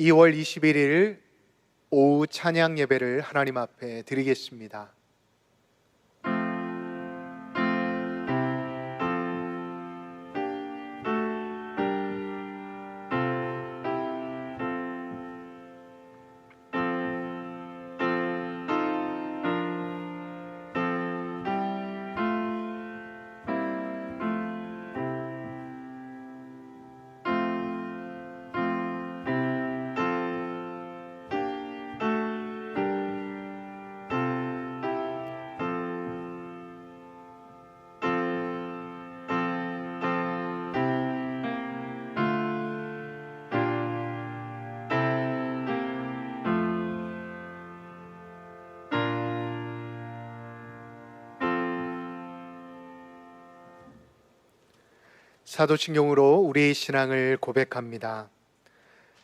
2월 21일 오후 찬양 예배를 하나님 앞에 드리겠습니다. 사도신경으로 우리의 신앙을 고백합니다.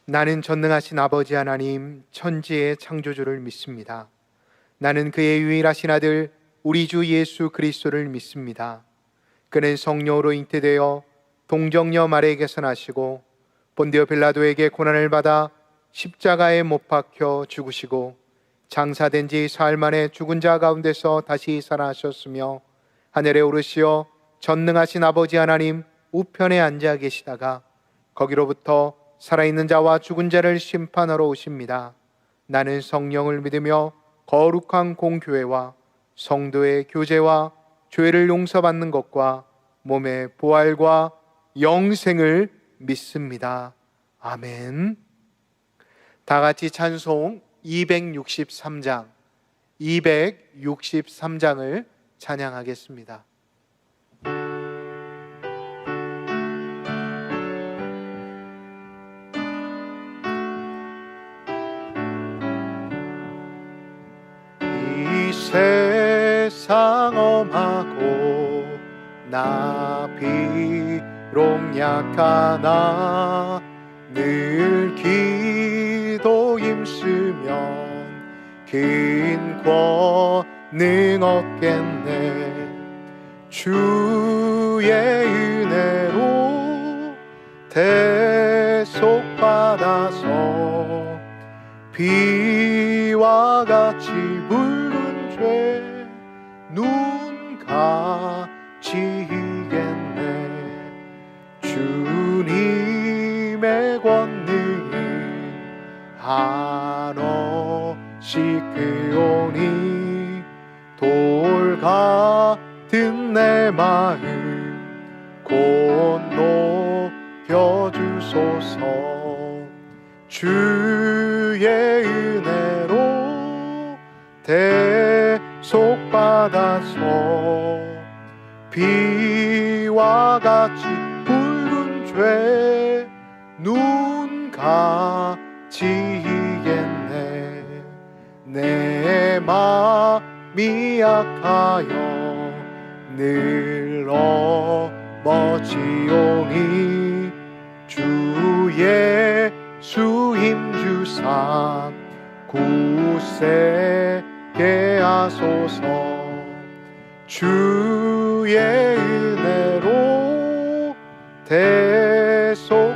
나는 전능하신 아버지 하나님 천지의 창조주를 믿습니다. 나는 그의 유일하신 아들 우리 주 예수 그리스도를 믿습니다. 그는 성령으로 잉태되어 동정녀 마리아에게서 나시고 본디오 빌라도에게 고난을 받아 십자가에 못 박혀 죽으시고 장사된 지 사흘 만에 죽은 자 가운데서 다시 살아나셨으며 하늘에 오르시어 전능하신 아버지 하나님 우편에 앉아 계시다가 거기로부터 살아있는 자와 죽은 자를 심판하러 오십니다. 나는 성령을 믿으며 거룩한 공교회와 성도의 교제와 죄를 용서받는 것과 몸의 부활과 영생을 믿습니다. 아멘. 다 같이 찬송 263장을 찬양하겠습니다. 세상 엄하고 나 비록 약하나 늘 기도 힘쓰면 긴 권능 얻겠네. 주의 은혜로 대속받아서 비와 같이 붉은 죄 눈 감지겠네. 주님의 권능이 한없이 크오니 돌 같은 내 마음 곧 녹여주소서. 주의 은혜로 대속받아서 비와 같이 붉은 죄 눈 감지겠네. 내 마음이 약하여 늘 넘어지오니 주의 수 힘주사 굳세게 하소서. 주의 은혜로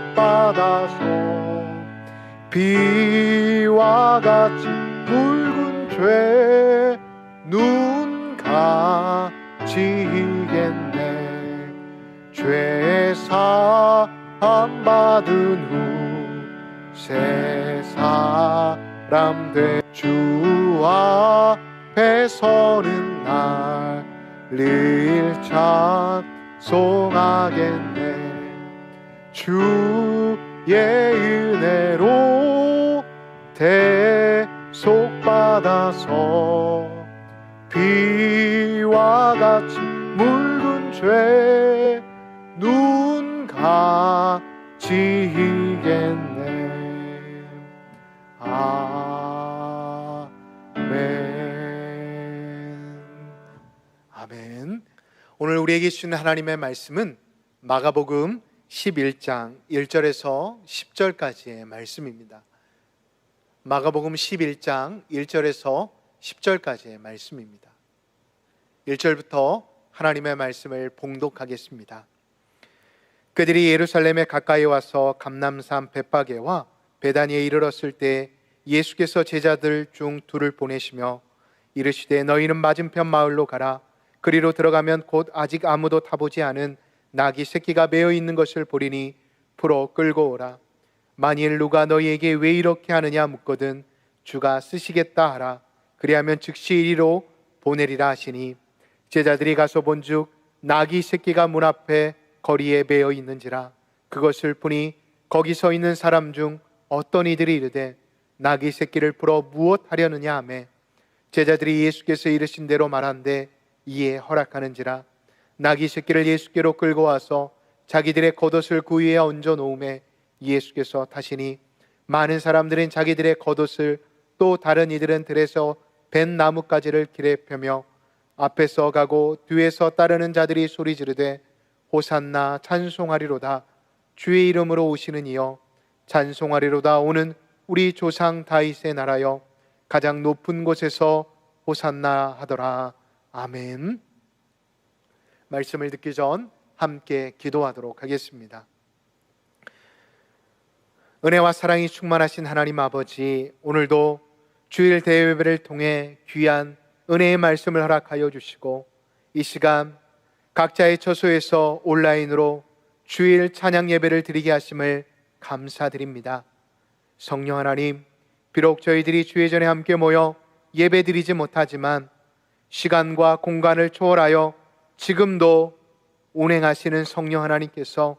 대속받아서 비와 같이 붉은 죄 눈 감지겠네. 죄 사함 받은 후 새 사람 돼 주 앞에 서는 날을 찬송하겠네. 주의 은혜로 대속받아서 비와 같이 묽은 죄 눈 감지겠네. 아멘. 오늘 우리에게 주시는 하나님의 말씀은 마가복음 11장 1절에서 10절까지의 말씀입니다. 마가복음 11장 1절에서 10절까지의 말씀입니다. 1절부터 하나님의 말씀을 봉독하겠습니다. 그들이 예루살렘에 가까이 와서 감람산 벳바게와 베다니에 이르렀을 때 예수께서 제자들 중 둘을 보내시며 이르시되 너희는 맞은편 마을로 가라. 그리로 들어가면 곧 아직 아무도 타보지 않은 나귀 새끼가 매어 있는 것을 보리니 풀어 끌고 오라. 만일 누가 너희에게 왜 이렇게 하느냐 묻거든 주가 쓰시겠다 하라. 그리하면 즉시 이리로 보내리라 하시니 제자들이 가서 본즉 나귀 새끼가 문 앞에 거리에 매어 있는지라. 그것을 보니 거기 서 있는 사람 중 어떤 이들이 이르되 나귀 새끼를 풀어 무엇 하려느냐 하매 제자들이 예수께서 이르신 대로 말한데 이에 허락하는지라. 나귀 새끼를 예수께로 끌고 와서 자기들의 겉옷을 그 위에 얹어 놓음에 예수께서 타시니 많은 사람들은 자기들의 겉옷을 또 다른 이들은 들에서 벤 나뭇가지를 길에 펴며 앞에서 가고 뒤에서 따르는 자들이 소리 지르되 호산나 찬송하리로다. 주의 이름으로 오시는 이여 찬송하리로다. 오는 우리 조상 다윗의 나라여 가장 높은 곳에서 호산나 하더라. 아멘. 말씀을 듣기 전 함께 기도하도록 하겠습니다. 은혜와 사랑이 충만하신 하나님 아버지, 오늘도 주일 대예배를 통해 귀한 은혜의 말씀을 허락하여 주시고 이 시간 각자의 처소에서 온라인으로 주일 찬양 예배를 드리게 하심을 감사드립니다. 성령 하나님, 비록 저희들이 주의 전에 함께 모여 예배 드리지 못하지만 시간과 공간을 초월하여 지금도 운행하시는 성령 하나님께서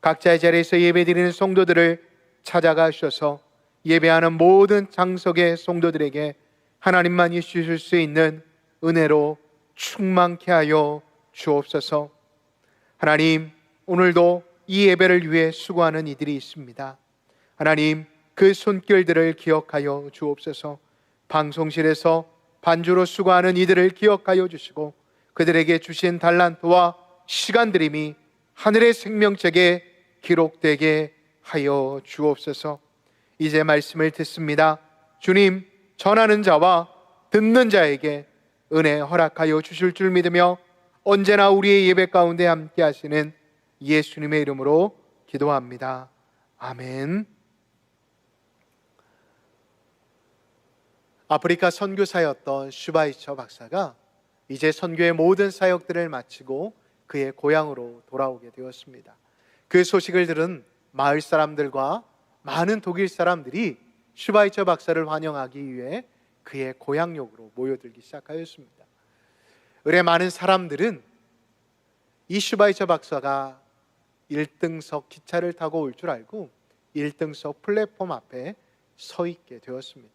각자의 자리에서 예배 드리는 성도들을 찾아가셔서 예배하는 모든 장석의 성도들에게 하나님만이 주실 수 있는 은혜로 충만케 하여 주옵소서. 하나님, 오늘도 이 예배를 위해 수고하는 이들이 있습니다. 하나님, 그 손길들을 기억하여 주옵소서. 방송실에서 반주로 수고하는 이들을 기억하여 주시고 그들에게 주신 달란트와 시간들임이 하늘의 생명책에 기록되게 하여 주옵소서. 이제 말씀을 듣습니다. 주님, 전하는 자와 듣는 자에게 은혜 허락하여 주실 줄 믿으며 언제나 우리의 예배 가운데 함께 하시는 예수님의 이름으로 기도합니다. 아멘. 아프리카 선교사였던 슈바이처 박사가 이제 선교의 모든 사역들을 마치고 그의 고향으로 돌아오게 되었습니다. 그 소식을 들은 마을 사람들과 많은 독일 사람들이 슈바이처 박사를 환영하기 위해 그의 고향역으로 모여들기 시작하였습니다. 의뢰 많은 사람들은 이 슈바이처 박사가 1등석 기차를 타고 올 줄 알고 1등석 플랫폼 앞에 서 있게 되었습니다.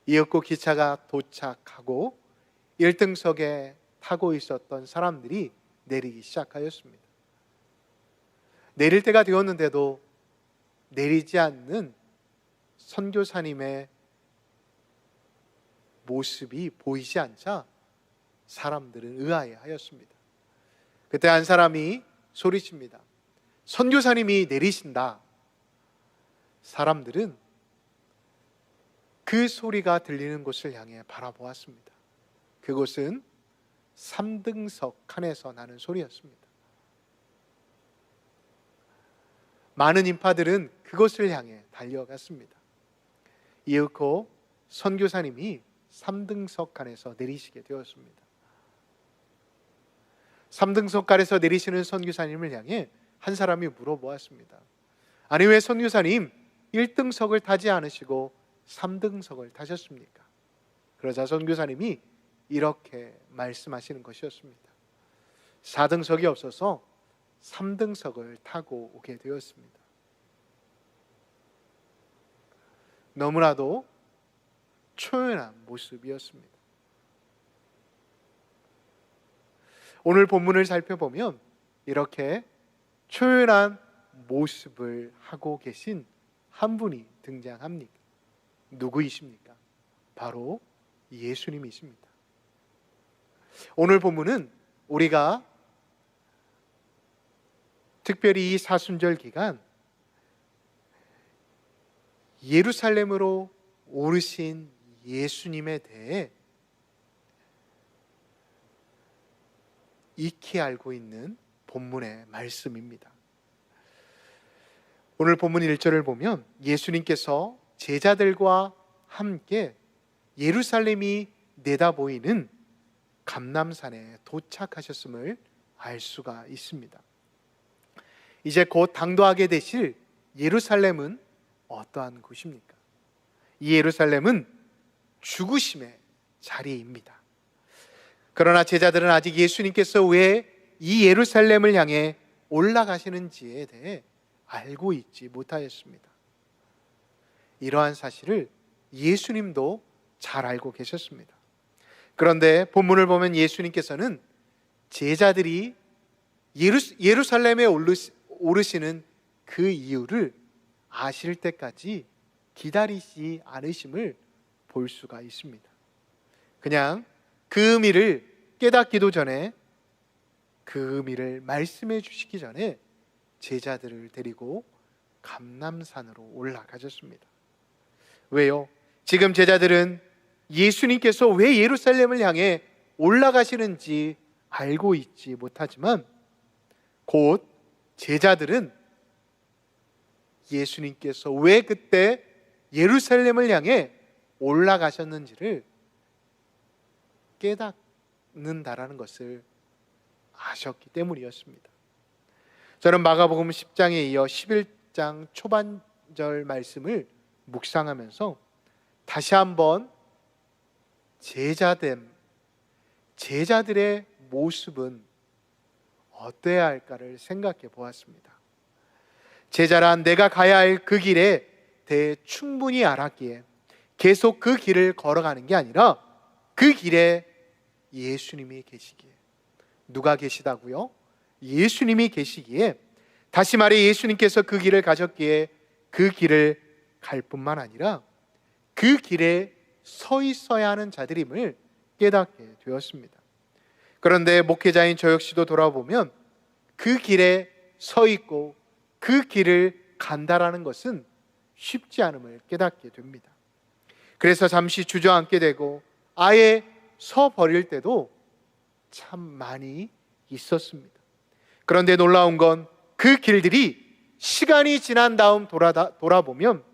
이윽고 기차가 도착하고 1등석에 타고 있었던 사람들이 내리기 시작하였습니다. 내릴 때가 되었는데도 내리지 않는 선교사님의 모습이 보이지 않자 사람들은 의아해하였습니다. 그때 한 사람이 소리칩니다. 선교사님이 내리신다. 사람들은 그 소리가 들리는 곳을 향해 바라보았습니다. 그곳은 3등석 칸에서 나는 소리였습니다. 많은 인파들은 그곳을 향해 달려갔습니다. 이윽고 선교사님이 3등석 칸에서 내리시게 되었습니다. 3등석 칸에서 내리시는 선교사님을 향해 한 사람이 물어보았습니다. 아니, 왜 선교사님 1등석을 타지 않으시고 3등석을 타셨습니까? 그러자 선교사님이 이렇게 말씀하시는 것이었습니다. 4등석이 없어서 3등석을 타고 오게 되었습니다. 너무나도 초연한 모습이었습니다. 오늘 본문을 살펴보면 이렇게 초연한 모습을 하고 계신 한 분이 등장합니다. 누구이십니까? 바로 예수님이십니다. 오늘 본문은 우리가 특별히 이 사순절 기간 예루살렘으로 오르신 예수님에 대해 익히 알고 있는 본문의 말씀입니다. 오늘 본문 1절을 보면 예수님께서 제자들과 함께 예루살렘이 내다보이는 감람산에 도착하셨음을 알 수가 있습니다. 이제 곧 당도하게 되실 예루살렘은 어떠한 곳입니까? 이 예루살렘은 죽으심의 자리입니다. 그러나 제자들은 아직 예수님께서 왜 이 예루살렘을 향해 올라가시는지에 대해 알고 있지 못하였습니다. 이러한 사실을 예수님도 잘 알고 계셨습니다. 그런데 본문을 보면 예수님께서는 제자들이 예루살렘에 오르시는 그 이유를 아실 때까지 기다리지 않으심을 볼 수가 있습니다. 그냥 그 의미를 깨닫기도 전에, 그 의미를 말씀해 주시기 전에 제자들을 데리고 감람산으로 올라가셨습니다. 왜요? 지금 제자들은 예수님께서 왜 예루살렘을 향해 올라가시는지 알고 있지 못하지만 곧 제자들은 예수님께서 왜 그때 예루살렘을 향해 올라가셨는지를 깨닫는다라는 것을 아셨기 때문이었습니다. 저는 마가복음 10장에 이어 11장 초반절 말씀을 묵상하면서 다시 한번 제자들의 모습은 어때야 할까를 생각해 보았습니다. 제자란 내가 가야 할 그 길에 대해 충분히 알았기에 계속 그 길을 걸어가는 게 아니라 그 길에 예수님이 계시기에, 누가 계시다고요? 예수님이 계시기에, 다시 말해 예수님께서 그 길을 가셨기에 그 길을 갈 뿐만 아니라 그 길에 서 있어야 하는 자들임을 깨닫게 되었습니다. 그런데 목회자인 저 역시도 돌아보면 그 길에 서 있고 그 길을 간다라는 것은 쉽지 않음을 깨닫게 됩니다. 그래서 잠시 주저앉게 되고 아예 서 버릴 때도 참 많이 있었습니다. 그런데 놀라운 건 그 길들이 시간이 지난 다음 돌아보면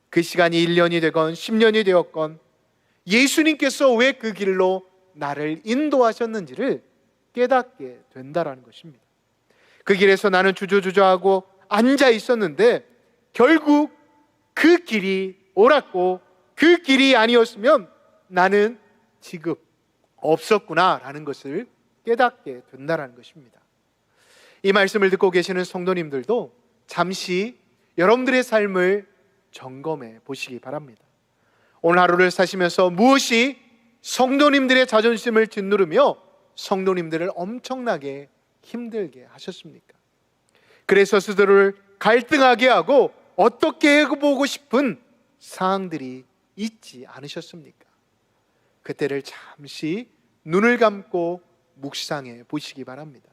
그 시간이 1년이 되건 10년이 되었건 예수님께서 왜 그 길로 나를 인도하셨는지를 깨닫게 된다라는 것입니다. 그 길에서 나는 주저주저하고 앉아 있었는데 결국 그 길이 옳았고 그 길이 아니었으면 나는 지금 없었구나라는 것을 깨닫게 된다는 것입니다. 이 말씀을 듣고 계시는 성도님들도 잠시 여러분들의 삶을 점검해 보시기 바랍니다. 오늘 하루를 사시면서 무엇이 성도님들의 자존심을 짓누르며 성도님들을 엄청나게 힘들게 하셨습니까? 그래서 스스로를 갈등하게 하고 어떻게 해보고 싶은 상황들이 있지 않으셨습니까? 그때를 잠시 눈을 감고 묵상해 보시기 바랍니다.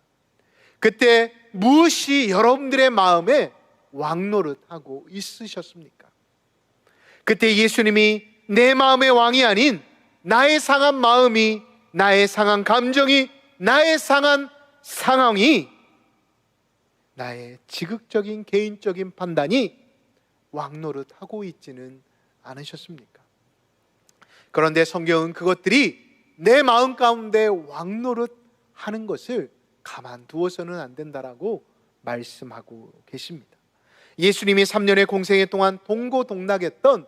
그때 무엇이 여러분들의 마음에 왕노릇하고 있으셨습니까? 그때 예수님이 내 마음의 왕이 아닌 나의 상한 마음이, 나의 상한 감정이, 나의 상한 상황이, 나의 지극적인 개인적인 판단이 왕노릇하고 있지는 않으셨습니까? 그런데 성경은 그것들이 내 마음 가운데 왕노릇하는 것을 가만두어서는 안 된다라고 말씀하고 계십니다. 예수님이 3년의 공생애 동안 동고동락했던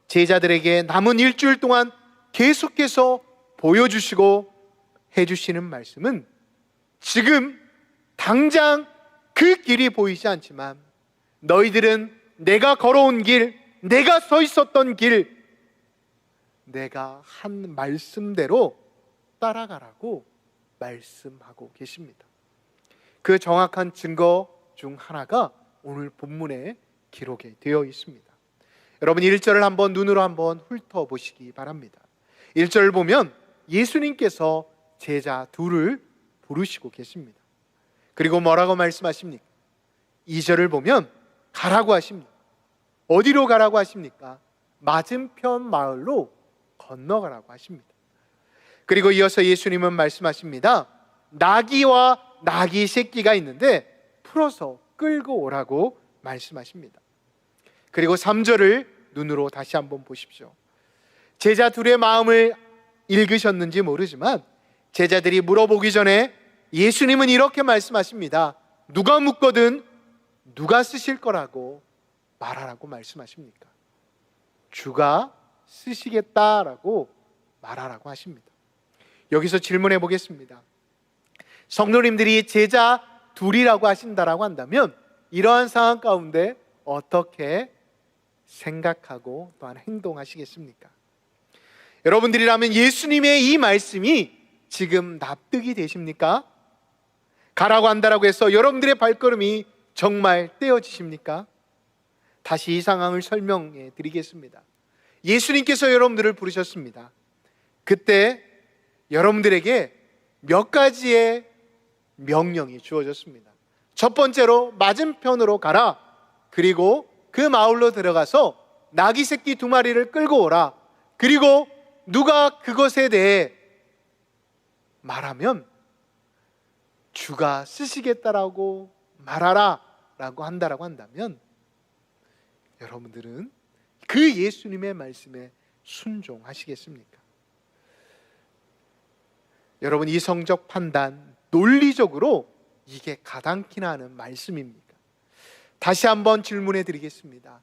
제자들에게 남은 일주일 동안 계속해서 보여주시고 해주시는 말씀은 지금 당장 그 길이 보이지 않지만 너희들은 내가 걸어온 길, 내가 서 있었던 길, 내가 한 말씀대로 따라가라고 말씀하고 계십니다. 그 정확한 증거 중 하나가 오늘 본문에 기록이 되어 있습니다. 여러분 1절을 한번 눈으로 한번 훑어보시기 바랍니다. 1절을 보면 예수님께서 제자 둘을 부르시고 계십니다. 그리고 뭐라고 말씀하십니까? 2절을 보면 가라고 하십니다. 어디로 가라고 하십니까? 맞은편 마을로 건너가라고 하십니다. 그리고 이어서 예수님은 말씀하십니다. 나귀와 나귀 새끼가 있는데 풀어서 끌고 오라고 말씀하십니다. 그리고 3절을 눈으로 다시 한번 보십시오. 제자 둘의 마음을 읽으셨는지 모르지만 제자들이 물어보기 전에 예수님은 이렇게 말씀하십니다. 누가 묻거든 누가 쓰실 거라고 말하라고 말씀하십니까? 주가 쓰시겠다라고 말하라고 하십니다. 여기서 질문해 보겠습니다. 성도님들이 제자 둘이라고 하신다라고 한다면 이러한 상황 가운데 어떻게 생각하고 또한 행동하시겠습니까? 여러분들이라면 예수님의 이 말씀이 지금 납득이 되십니까? 가라고 한다라고 해서 여러분들의 발걸음이 정말 떼어지십니까? 다시 이 상황을 설명해 드리겠습니다. 예수님께서 여러분들을 부르셨습니다. 그때 여러분들에게 몇 가지의 명령이 주어졌습니다. 첫 번째로 맞은편으로 가라. 그리고 그 마을로 들어가서 나귀 새끼 2마리를 끌고 오라. 그리고 누가 그것에 대해 말하면 주가 쓰시겠다라고 말하라 라고 한다라고 한다면 여러분들은 그 예수님의 말씀에 순종하시겠습니까? 여러분, 이성적 판단, 논리적으로 이게 가당키나 하는 말씀입니까? 다시 한번 질문해 드리겠습니다.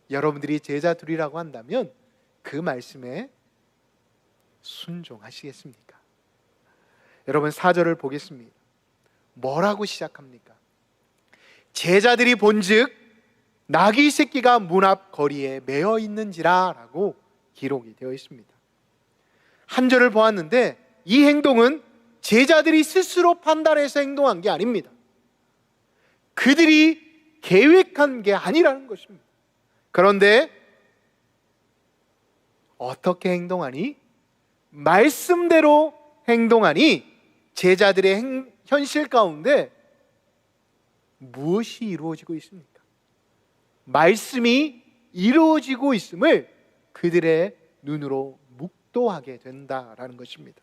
여러분들이 제자들이라고 한다면 그 말씀에 순종하시겠습니까? 여러분, 4절을 보겠습니다. 뭐라고 시작합니까? 제자들이 본즉 나귀 새끼가 문 앞 거리에 매어 있는지라 라고 기록이 되어 있습니다. 한 절을 보았는데 이 행동은 제자들이 스스로 판단해서 행동한 게 아닙니다. 그들이 계획한 게 아니라는 것입니다. 그런데 어떻게 행동하니? 말씀대로 행동하니 제자들의 현실 가운데 무엇이 이루어지고 있습니까? 말씀이 이루어지고 있음을 그들의 눈으로 묵도하게 된다라는 것입니다.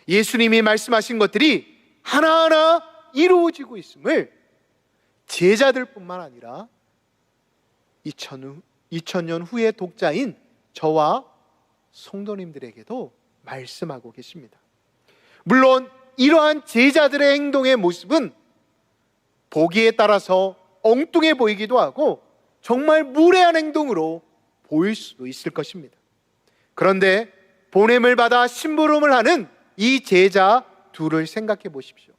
예수님이 말씀하신 것들이 하나하나 이루어지고 있음을 제자들뿐만 아니라 2000년 후의 독자인 저와 성도님들에게도 말씀하고 계십니다. 물론 이러한 제자들의 행동의 모습은 보기에 따라서 엉뚱해 보이기도 하고 정말 무례한 행동으로 보일 수도 있을 것입니다. 그런데 보냄을 받아 심부름을 하는 이 제자 둘을 생각해 보십시오.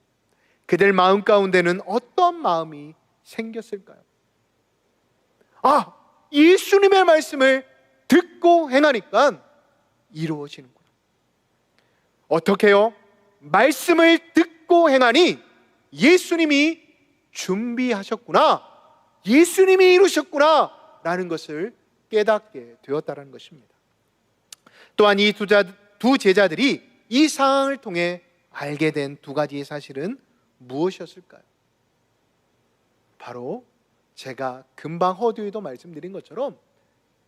그들 마음 가운데는 어떤 마음이 생겼을까요? 아, 예수님의 말씀을 듣고 행하니까 이루어지는구나. 어떻게요? 말씀을 듣고 행하니 예수님이 준비하셨구나, 예수님이 이루셨구나 라는 것을 깨닫게 되었다는 것입니다. 또한 이 두 제자들이 이 상황을 통해 알게 된 두 가지의 사실은 무엇이었을까요? 바로 제가 금방 허두에도 말씀드린 것처럼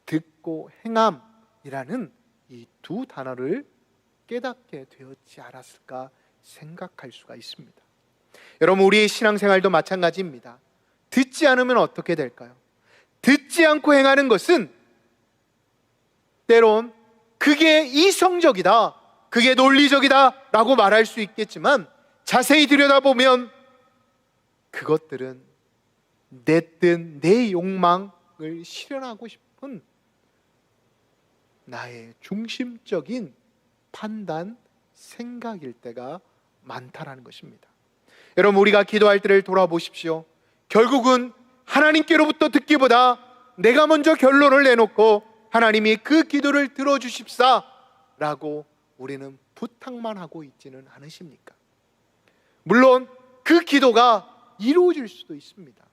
듣고 행함이라는 이 두 단어를 깨닫게 되었지 않았을까 생각할 수가 있습니다. 여러분, 우리의 신앙생활도 마찬가지입니다. 듣지 않으면 어떻게 될까요? 듣지 않고 행하는 것은 때론 그게 이성적이다, 그게 논리적이다 라고 말할 수 있겠지만 자세히 들여다보면 그것들은 내 뜻, 내 욕망을 실현하고 싶은 나의 중심적인 판단, 생각일 때가 많다라는 것입니다. 여러분, 우리가 기도할 때를 돌아보십시오. 결국은 하나님께로부터 듣기보다 내가 먼저 결론을 내놓고 하나님이 그 기도를 들어주십사 라고 우리는 부탁만 하고 있지는 않으십니까? 물론 그 기도가 이루어질 수도 있습니다.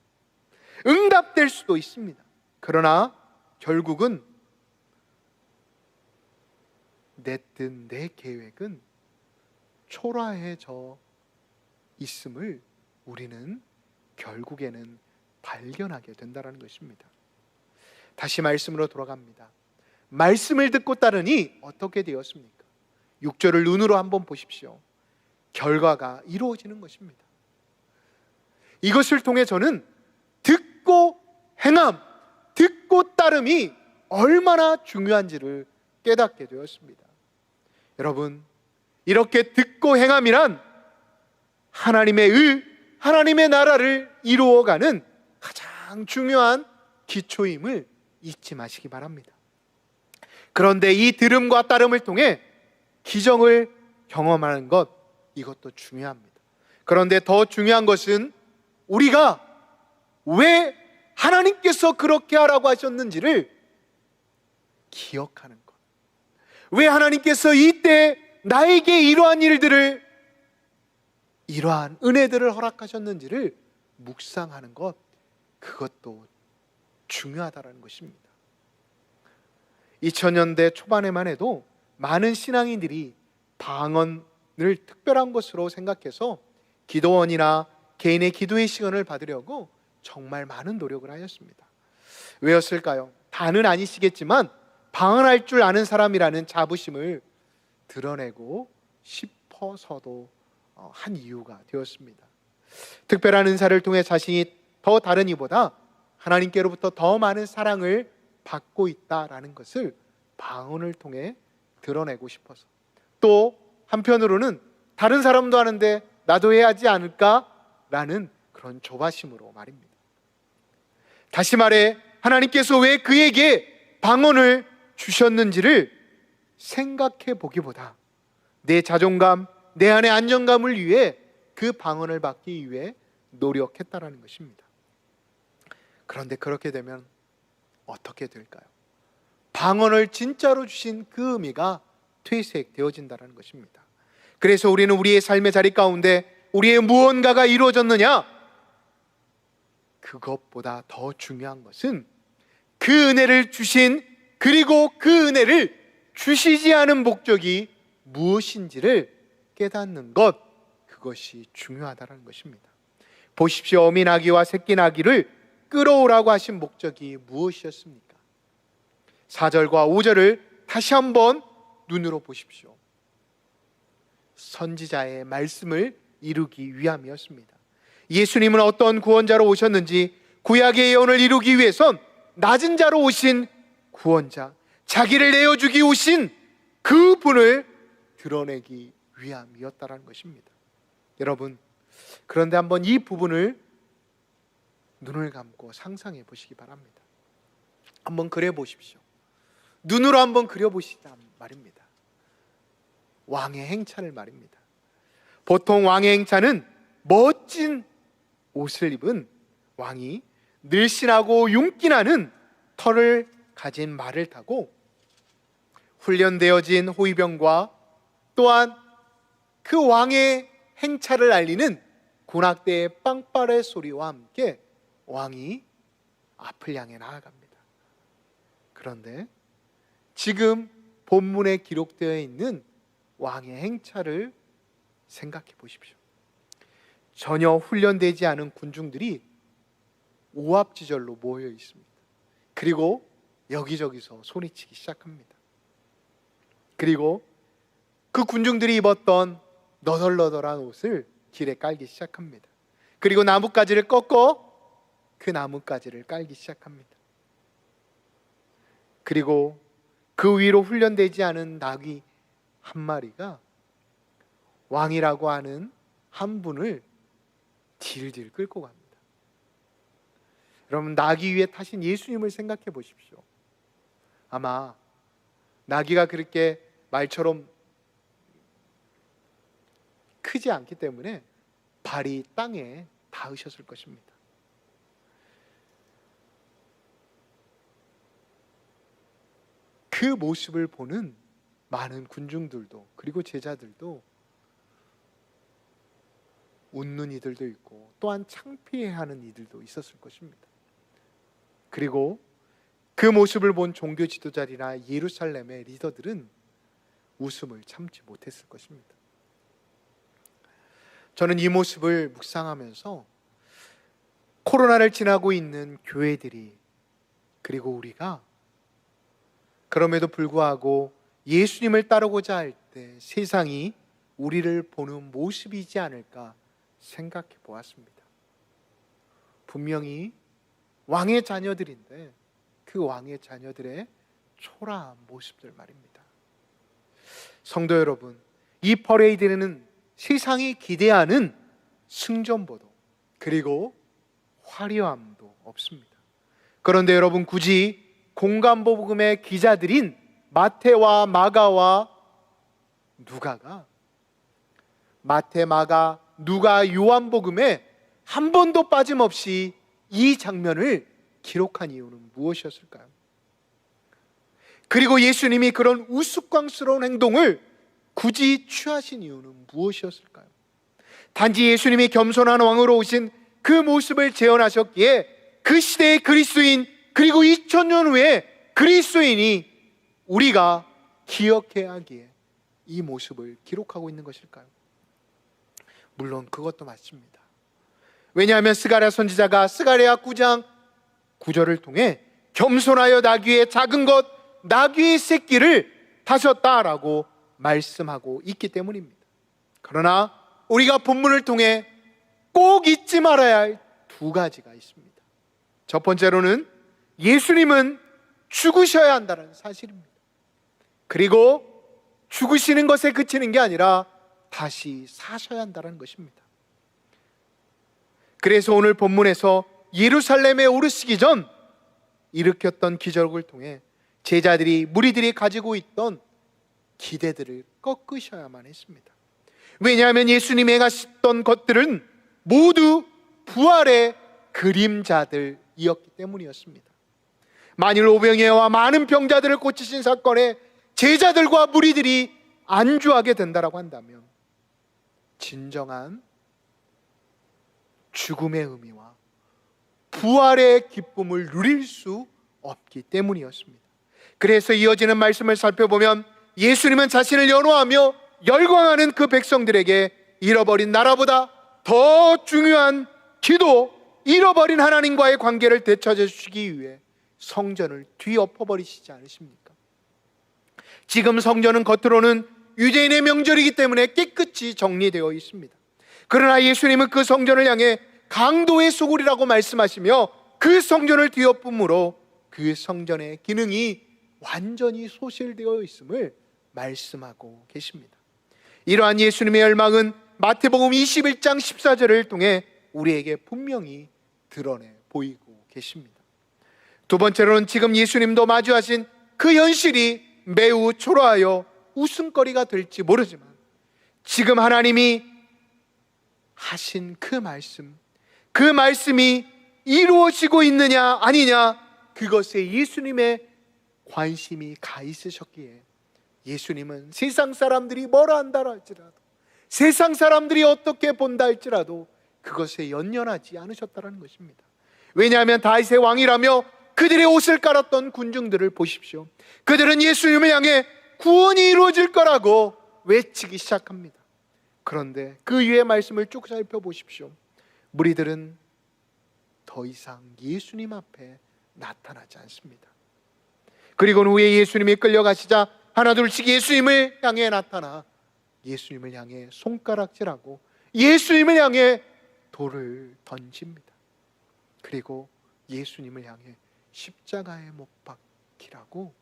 응답될 수도 있습니다. 그러나 결국은 내 뜻, 내 계획은 초라해져 있음을 우리는 결국에는 발견하게 된다는 것입니다. 다시 말씀으로 돌아갑니다. 말씀을 듣고 따르니 어떻게 되었습니까? 6절을 눈으로 한번 보십시오. 결과가 이루어지는 것입니다. 이것을 통해 저는 듣고 행함, 듣고 따름이 얼마나 중요한지를 깨닫게 되었습니다. 여러분, 이렇게 듣고 행함이란 하나님의 하나님의 나라를 이루어가는 가장 중요한 기초임을 잊지 마시기 바랍니다. 그런데 이 들음과 따름을 통해 기적을 경험하는 것, 이것도 중요합니다. 그런데 더 중요한 것은 우리가 왜 하나님께서 그렇게 하라고 하셨는지를 기억하는 것. 왜 하나님께서 이때 나에게 이러한 일들을, 이러한 은혜들을 허락하셨는지를 묵상하는 것, 그것도 중요하다는 것입니다. 2000년대 초반에만 해도 많은 신앙인들이 방언을 특별한 것으로 생각해서 기도원이나 개인의 기도의 시간을 받으려고 정말 많은 노력을 하였습니다. 왜였을까요? 다는 아니시겠지만 방언할 줄 아는 사람이라는 자부심을 드러내고 싶어서도 한 이유가 되었습니다. 특별한 은사를 통해 자신이 더 다른 이보다 하나님께로부터 더 많은 사랑을 받고 있다라는 것을 방언을 통해 드러내고 싶어서, 또 한편으로는 다른 사람도 하는데 나도 해야 하지 않을까라는 그런 조바심으로 말입니다. 다시 말해 하나님께서 왜 그에게 방언을 주셨는지를 생각해 보기보다 내 자존감, 내 안의 안정감을 위해 그 방언을 받기 위해 노력했다라는 것입니다. 그런데 그렇게 되면 어떻게 될까요? 방언을 진짜로 주신 그 의미가 퇴색되어진다는 것입니다. 그래서 우리는 우리의 삶의 자리 가운데 우리의 무언가가 이루어졌느냐? 그것보다 더 중요한 것은 그 은혜를 주신, 그리고 그 은혜를 주시지 않은 목적이 무엇인지를 깨닫는 것, 그것이 중요하다는 것입니다. 보십시오. 어미 나귀와 새끼 나귀를 끌어오라고 하신 목적이 무엇이었습니까? 4절과 5절을 다시 한번 눈으로 보십시오. 선지자의 말씀을 이루기 위함이었습니다. 예수님은 어떤 구원자로 오셨는지, 구약의 예언을 이루기 위해선 낮은 자로 오신 구원자, 자기를 내어주기 오신 그 분을 드러내기 위함이었다는 것입니다. 여러분, 그런데 한번 이 부분을 눈을 감고 상상해 보시기 바랍니다. 한번 그려 보십시오. 눈으로 한번 그려보시단 말입니다. 왕의 행차를 말입니다. 보통 왕의 행차는 멋진 옷을 입은 왕이 늘씬하고 윤기나는 털을 가진 말을 타고 훈련되어진 호위병과 또한 그 왕의 행차를 알리는 군악대의 빵빠레 소리와 함께 왕이 앞을 향해 나아갑니다. 그런데 지금 본문에 기록되어 있는 왕의 행차를 생각해 보십시오. 전혀 훈련되지 않은 군중들이 오합지졸로 모여 있습니다. 그리고 여기저기서 소리치기 시작합니다. 그리고 그 군중들이 입었던 너덜너덜한 옷을 길에 깔기 시작합니다. 그리고 나뭇가지를 꺾어 그 나뭇가지를 깔기 시작합니다. 그리고 그 위로 훈련되지 않은 나귀 한 마리가 왕이라고 하는 한 분을 질질 끌고 갑니다. 여러분, 나귀 위에 타신 예수님을 생각해 보십시오. 아마 나귀가 그렇게 말처럼 크지 않기 때문에 발이 땅에 닿으셨을 것입니다. 그 모습을 보는 많은 군중들도, 그리고 제자들도 웃는 이들도 있고 또한 창피해하는 이들도 있었을 것입니다. 그리고 그 모습을 본 종교 지도자들이나 예루살렘의 리더들은 웃음을 참지 못했을 것입니다. 저는 이 모습을 묵상하면서 코로나를 지나고 있는 교회들이, 그리고 우리가 그럼에도 불구하고 예수님을 따르고자 할 때 세상이 우리를 보는 모습이지 않을까 생각해 보았습니다. 분명히 왕의 자녀들인데 그 왕의 자녀들의 초라한 모습들 말입니다. 성도 여러분, 이 퍼레이드에는 세상이 기대하는 승전보도 그리고 화려함도 없습니다. 그런데 여러분, 굳이 공관복음의 기자들인 마태와 마가와 누가가 마태, 마가, 누가, 요한복음에 한 번도 빠짐없이 이 장면을 기록한 이유는 무엇이었을까요? 그리고 예수님이 그런 우스꽝스러운 행동을 굳이 취하신 이유는 무엇이었을까요? 단지 예수님이 겸손한 왕으로 오신 그 모습을 재현하셨기에 그 시대의 그리스도인, 그리고 2000년 후에 그리스도인이 우리가 기억해야 하기에 이 모습을 기록하고 있는 것일까요? 물론 그것도 맞습니다. 왜냐하면 스가랴 선지자가 스가랴 9장 9절을 통해 겸손하여 나귀의 작은 것, 나귀의 새끼를 타셨다라고 말씀하고 있기 때문입니다. 그러나 우리가 본문을 통해 꼭 잊지 말아야 할 두 가지가 있습니다. 첫 번째로는 예수님은 죽으셔야 한다는 사실입니다. 그리고 죽으시는 것에 그치는 게 아니라 다시 사셔야 한다는 것입니다. 그래서 오늘 본문에서 예루살렘에 오르시기 전 일으켰던 기적을 통해 제자들이, 무리들이 가지고 있던 기대들을 꺾으셔야만 했습니다. 왜냐하면 예수님이 행하셨던 것들은 모두 부활의 그림자들이었기 때문이었습니다. 만일 오병이어와 많은 병자들을 고치신 사건에 제자들과 무리들이 안주하게 된다라고 한다면 진정한 죽음의 의미와 부활의 기쁨을 누릴 수 없기 때문이었습니다. 그래서 이어지는 말씀을 살펴보면 예수님은 자신을 연호하며 열광하는 그 백성들에게 잃어버린 나라보다 더 중요한 기도, 잃어버린 하나님과의 관계를 되찾아 주시기 위해 성전을 뒤엎어버리시지 않으십니까? 지금 성전은 겉으로는 유대인의 명절이기 때문에 깨끗이 정리되어 있습니다. 그러나 예수님은 그 성전을 향해 강도의 소굴이라고 말씀하시며 그 성전을 뒤엎음으로 그 성전의 기능이 완전히 소실되어 있음을 말씀하고 계십니다. 이러한 예수님의 열망은 마태복음 21장 14절을 통해 우리에게 분명히 드러내 보이고 계십니다. 두 번째로는 지금 예수님도 마주하신 그 현실이 매우 초라하여 웃음거리가 될지 모르지만 지금 하나님이 하신 그 말씀이 이루어지고 있느냐 아니냐, 그것에 예수님의 관심이 가 있으셨기에 예수님은 세상 사람들이 뭐라 한다 할지라도, 세상 사람들이 어떻게 본다 할지라도 그것에 연연하지 않으셨다는 것입니다. 왜냐하면 다윗의 왕이라며 그들의 옷을 깔았던 군중들을 보십시오. 그들은 예수님을 향해 구원이 이루어질 거라고 외치기 시작합니다. 그런데 그 위의 말씀을 쭉 살펴보십시오. 무리들은 더 이상 예수님 앞에 나타나지 않습니다. 그리고 후에 예수님이 끌려가시자 하나둘씩 예수님을 향해 나타나 예수님을 향해 손가락질하고 예수님을 향해 돌을 던집니다. 그리고 예수님을 향해 십자가에 못 박히라고,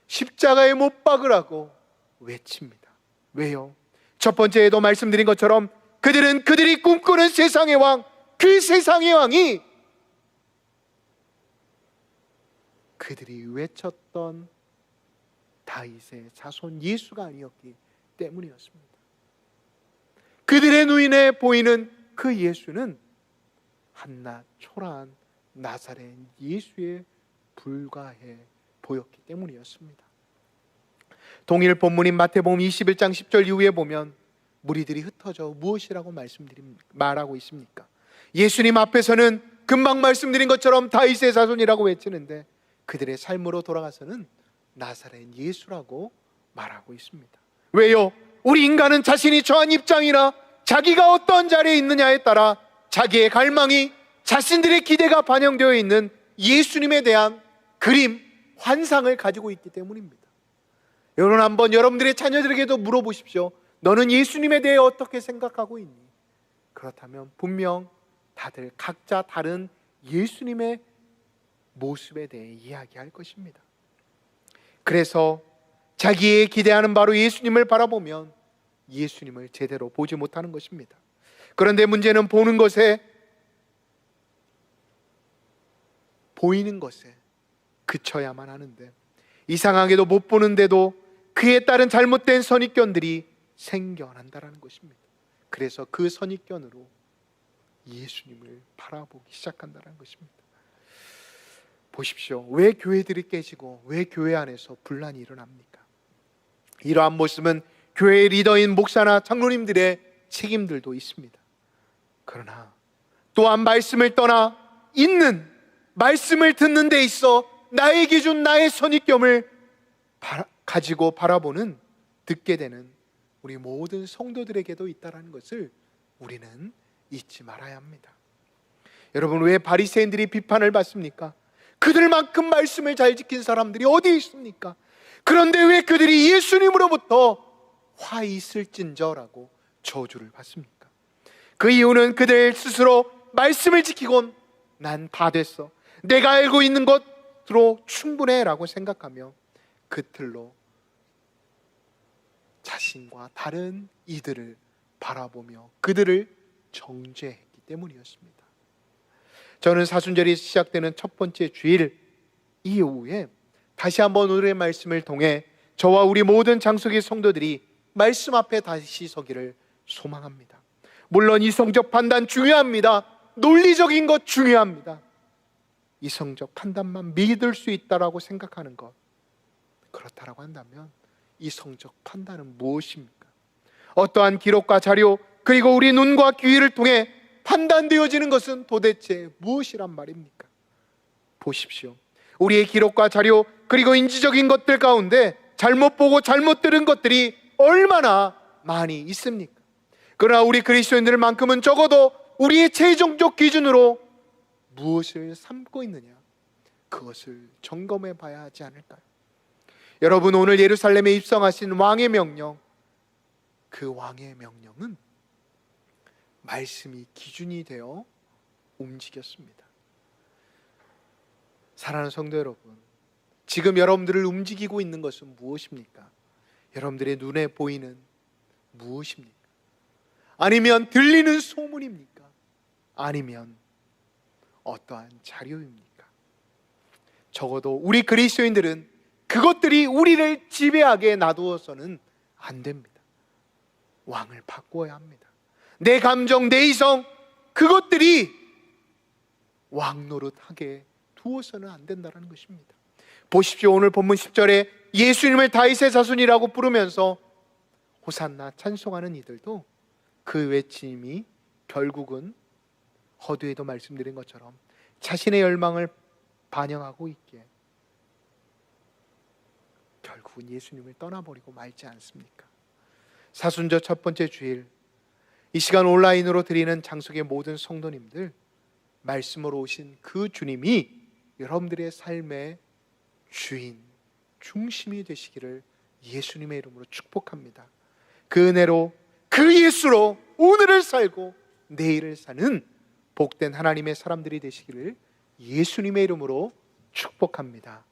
십자가에 못 박으라고 외칩니다. 왜요? 첫 번째에도 말씀드린 것처럼 그들이 꿈꾸는 세상의 왕, 그 세상의 왕이 그들이 외쳤던 다윗의 자손 예수가 아니었기 때문이었습니다. 그들의 눈에 보이는 그 예수는 한낱 초라한 나사렛 예수에 불과해 보였기 때문이었습니다. 동일 본문인 마태복음 21장 10절 이후에 보면 무리들이 흩어져 무엇이라고 말하고 있습니까? 예수님 앞에서는 금방 말씀드린 것처럼 다윗의 자손이라고 외치는데 그들의 삶으로 돌아가서는 나사렛 예수라고 말하고 있습니다. 왜요? 우리 인간은 자신이 처한 입장이나 자기가 어떤 자리에 있느냐에 따라 자기의 갈망이, 자신들의 기대가 반영되어 있는 예수님에 대한 그림, 환상을 가지고 있기 때문입니다. 여러분, 한번 여러분들의 자녀들에게도 물어보십시오. 너는 예수님에 대해 어떻게 생각하고 있니? 그렇다면 분명 다들 각자 다른 예수님의 모습에 대해 이야기할 것입니다. 그래서 자기의 기대하는 바로 예수님을 바라보면 예수님을 제대로 보지 못하는 것입니다. 그런데 문제는 보는 것에, 보이는 것에 그쳐야만 하는데, 이상하게도 못 보는데도 그에 따른 잘못된 선입견들이 생겨난다는 것입니다. 그래서 그 선입견으로 예수님을 바라보기 시작한다는 것입니다. 보십시오. 왜 교회들이 깨지고 왜 교회 안에서 분란이 일어납니까? 이러한 모습은 교회 리더인 목사나 장로님들의 책임들도 있습니다. 그러나 또한 말씀을 떠나 있는, 말씀을 듣는 데 있어 나의 기준, 나의 선입견을 가지고 바라보는, 듣게 되는 우리 모든 성도들에게도 있다는 것을 우리는 잊지 말아야 합니다. 여러분, 왜 바리새인들이 비판을 받습니까? 그들만큼 말씀을 잘 지킨 사람들이 어디 있습니까? 그런데 왜 그들이 예수님으로부터 화 있을진저라고 저주를 받습니까? 그 이유는 그들 스스로 말씀을 지키곤 난 다 됐어, 내가 알고 있는 것으로 충분해 라고 생각하며 그 틀로 자신과 다른 이들을 바라보며 그들을 정죄했기 때문이었습니다. 저는 사순절이 시작되는 첫 번째 주일 이후에 다시 한번 오늘의 말씀을 통해 저와 우리 모든 장속의 성도들이 말씀 앞에 다시 서기를 소망합니다. 물론 이성적 판단 중요합니다. 논리적인 것 중요합니다. 이성적 판단만 믿을 수 있다라고 생각하는 것, 그렇다라고 한다면 이성적 판단은 무엇입니까? 어떠한 기록과 자료, 그리고 우리 눈과 귀를 통해 판단되어지는 것은 도대체 무엇이란 말입니까? 보십시오. 우리의 기록과 자료, 그리고 인지적인 것들 가운데 잘못 보고 잘못 들은 것들이 얼마나 많이 있습니까? 그러나 우리 그리스도인들만큼은 적어도 우리의 최종적 기준으로 무엇을 삼고 있느냐, 그것을 점검해 봐야 하지 않을까요? 여러분, 오늘 예루살렘에 입성하신 왕의 명령, 그 왕의 명령은 말씀이 기준이 되어 움직였습니다. 사랑하는 성도 여러분, 지금 여러분들을 움직이고 있는 것은 무엇입니까? 여러분들의 눈에 보이는 무엇입니까? 아니면 들리는 소문입니까? 아니면 어떠한 자료입니까? 적어도 우리 그리스도인들은 그것들이 우리를 지배하게 놔두어서는 안 됩니다. 왕을 바꾸어야 합니다. 내 감정, 내 이성, 그것들이 왕 노릇하게 두어서는 안 된다는 것입니다. 보십시오. 오늘 본문 10절에 예수님을 다윗의 자손이라고 부르면서 호산나 찬송하는 이들도 그 외침이 결국은 허두에도 말씀드린 것처럼 자신의 열망을 반영하고 있기에 결국은 예수님을 떠나버리고 말지 않습니까? 사순절 첫 번째 주일, 이 시간 온라인으로 드리는 장속의 모든 성도님들, 말씀으로 오신 그 주님이 여러분들의 삶의 주인, 중심이 되시기를 예수님의 이름으로 축복합니다. 그 은혜로, 그 예수로 오늘을 살고 내일을 사는 복된 하나님의 사람들이 되시기를 예수님의 이름으로 축복합니다.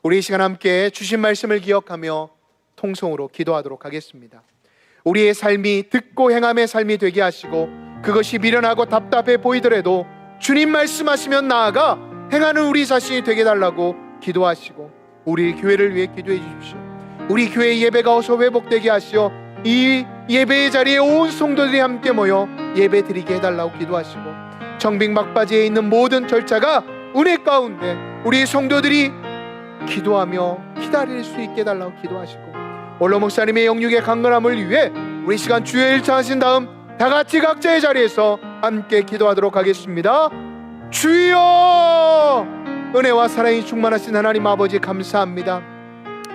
우리 이 시간 함께 주신 말씀을 기억하며 통성으로 기도하도록 하겠습니다. 우리의 삶이 듣고 행함의 삶이 되게 하시고, 그것이 미련하고 답답해 보이더라도 주님 말씀하시면 나아가 행하는 우리 자신이 되게 달라고 기도하시고, 우리 교회를 위해 기도해 주십시오. 우리 교회 예배가 어서 회복되게 하시어 이 예배의 자리에 온 성도들이 함께 모여 예배 드리게 해달라고 기도하시고, 정빙 막바지에 있는 모든 절차가 은혜 가운데 우리 성도들이 기도하며 기다릴 수 있게 해달라고 기도하시고, 원로 목사님의 영육의 강건함을 위해 우리 시간 주의 1차 하신 다음 다 같이 각자의 자리에서 함께 기도하도록 하겠습니다. 주여, 은혜와 사랑이 충만하신 하나님 아버지 감사합니다.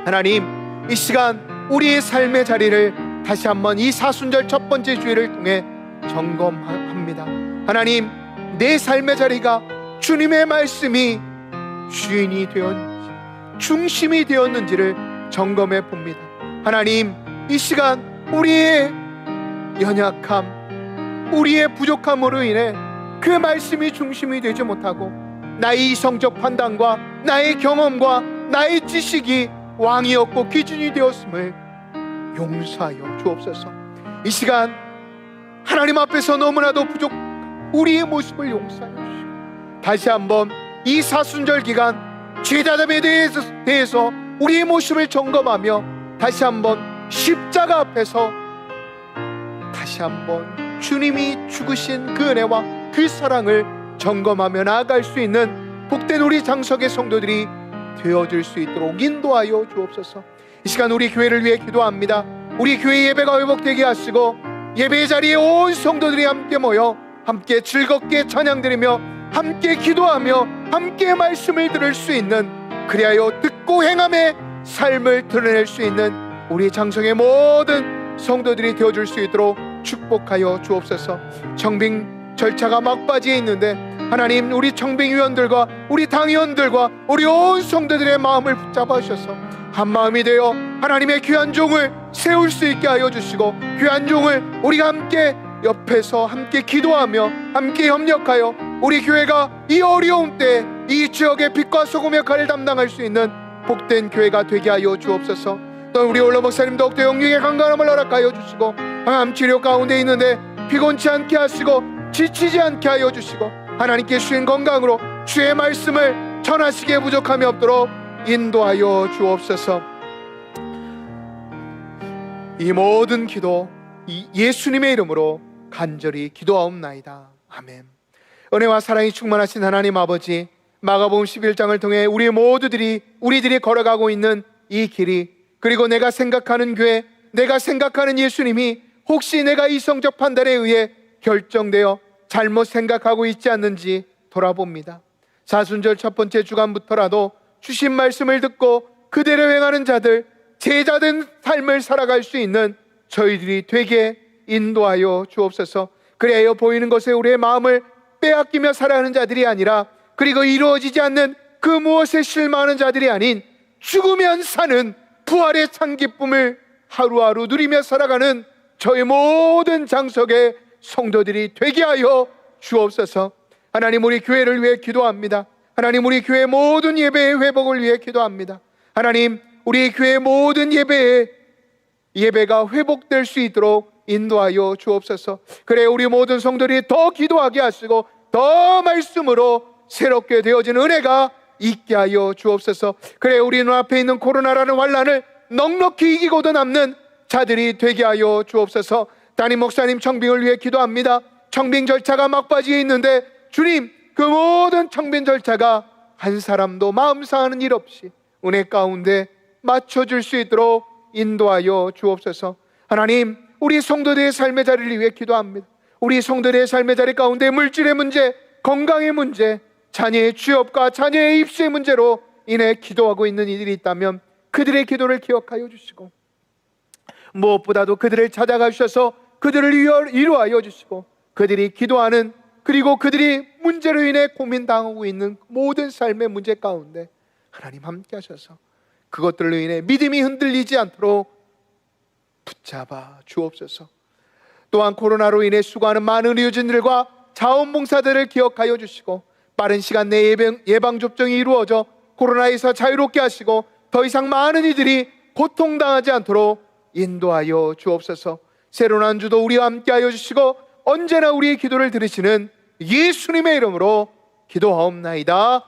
하나님, 이 시간 우리의 삶의 자리를 다시 한번 이 사순절 첫 번째 주일을 통해 점검합니다. 하나님, 내 삶의 자리가 주님의 말씀이 주인이 되었는지, 중심이 되었는지를 점검해 봅니다. 하나님, 이 시간 우리의 연약함, 우리의 부족함으로 인해 그 말씀이 중심이 되지 못하고 나의 이성적 판단과 나의 경험과 나의 지식이 왕이었고 기준이 되었음을 용서하여 주옵소서. 이 시간 하나님 앞에서 너무나도 부족한 우리의 모습을 용서하여 주시고, 다시 한번 이 사순절 기간 죄다듬에 대해서 우리의 모습을 점검하며 다시 한번 십자가 앞에서 다시 한번 주님이 죽으신 그 은혜와 그 사랑을 점검하며 나아갈 수 있는 복된 우리 장석의 성도들이 되어줄 수 있도록 인도하여 주옵소서. 이 시간 우리 교회를 위해 기도합니다. 우리 교회 예배가 회복되게 하시고 예배의 자리에 온 성도들이 함께 모여 함께 즐겁게 찬양드리며 함께 기도하며 함께 말씀을 들을 수 있는, 그리하여 듣고 행함의 삶을 드러낼 수 있는 우리 장성의 모든 성도들이 되어줄 수 있도록 축복하여 주옵소서. 청빙 절차가 막바지에 있는데 하나님, 우리 청빙위원들과 우리 당위원들과 우리 온 성도들의 마음을 붙잡아 주셔서 한마음이 되어 하나님의 귀한 종을 세울 수 있게 하여 주시고, 귀한 종을 우리가 함께 옆에서 함께 기도하며 함께 협력하여 우리 교회가 이 어려운 때 이 지역의 빛과 소금 역할을 담당할 수 있는 복된 교회가 되게 하여 주옵소서. 또 우리 올로 목사님 더욱더 영육의 건강함을 허락하여 주시고, 항암 치료 가운데 있는데 피곤치 않게 하시고 지치지 않게 하여 주시고, 하나님께 주신 건강으로 주의 말씀을 전하시기에 부족함이 없도록 인도하여 주옵소서. 이 모든 기도 예수님의 이름으로 간절히 기도하옵나이다. 아멘. 은혜와 사랑이 충만하신 하나님 아버지, 마가복음 11장을 통해 우리들이 걸어가고 있는 이 길이, 그리고 내가 생각하는 교회, 내가 생각하는 예수님이 혹시 내가 이성적 판단에 의해 결정되어 잘못 생각하고 있지 않는지 돌아봅니다. 사순절 첫 번째 주간부터라도 주신 말씀을 듣고 그대로 행하는 자들, 제자된 삶을 살아갈 수 있는 저희들이 되게 인도하여 주옵소서. 그래야 보이는 것에 우리의 마음을 빼앗기며 살아가는 자들이 아니라, 그리고 이루어지지 않는 그 무엇에 실망하는 자들이 아닌 죽으면 사는 부활의 참 기쁨을 하루하루 누리며 살아가는 저희 모든 장석의 성도들이 되게 하여 주옵소서. 하나님, 우리 교회를 위해 기도합니다. 하나님, 우리 교회 모든 예배의 회복을 위해 기도합니다. 하나님, 우리 교회 모든 예배가 회복될 수 있도록 인도하여 주옵소서. 그래 우리 모든 성도들이 더 기도하게 하시고 더 말씀으로 새롭게 되어진 은혜가 있게 하여 주옵소서. 그래 우리 눈앞에 있는 코로나라는 환난을 넉넉히 이기고도 남는 자들이 되게 하여 주옵소서. 담임 목사님 청빙을 위해 기도합니다. 청빙 절차가 막바지에 있는데 주님, 그 모든 청빙 절차가 한 사람도 마음 상하는 일 없이 은혜 가운데 맞춰줄 수 있도록 인도하여 주옵소서. 하나님, 우리 성도들의 삶의 자리를 위해 기도합니다. 우리 성도들의 삶의 자리 가운데 물질의 문제, 건강의 문제, 자녀의 취업과 자녀의 입시의 문제로 인해 기도하고 있는 이들이 있다면 그들의 기도를 기억하여 주시고, 무엇보다도 그들을 찾아가 주셔서 그들을 위로하여 주시고, 그들이 기도하는, 그리고 그들이 문제로 인해 고민당하고 있는 모든 삶의 문제 가운데 하나님 함께 하셔서 그것들로 인해 믿음이 흔들리지 않도록 붙잡아 주옵소서. 또한 코로나로 인해 수고하는 많은 의료진들과 자원봉사들을 기억하여 주시고, 빠른 시간 내에 예방접종이 이루어져 코로나에서 자유롭게 하시고 더 이상 많은 이들이 고통당하지 않도록 인도하여 주옵소서. 새로운 한 주도 우리와 함께하여 주시고 언제나 우리의 기도를 들으시는 예수님의 이름으로 기도하옵나이다.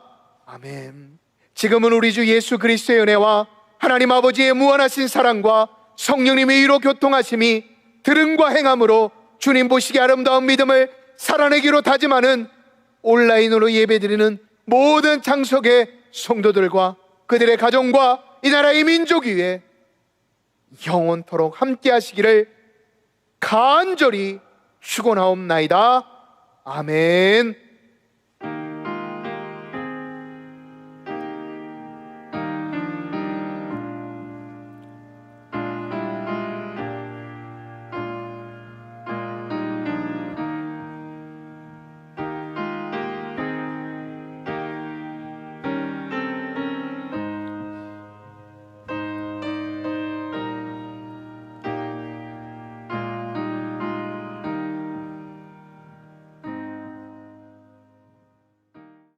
아멘. 지금은 우리 주 예수 그리스도의 은혜와 하나님 아버지의 무한하신 사랑과 성령님의 위로 교통하심이 들음과 행함으로 주님 보시기에 아름다운 믿음을 살아내기로 다짐하는 온라인으로 예배드리는 모든 장석의 성도들과 그들의 가정과 이 나라의 민족 위에 영원토록 함께 하시기를 간절히 축원하옵나이다. 아멘.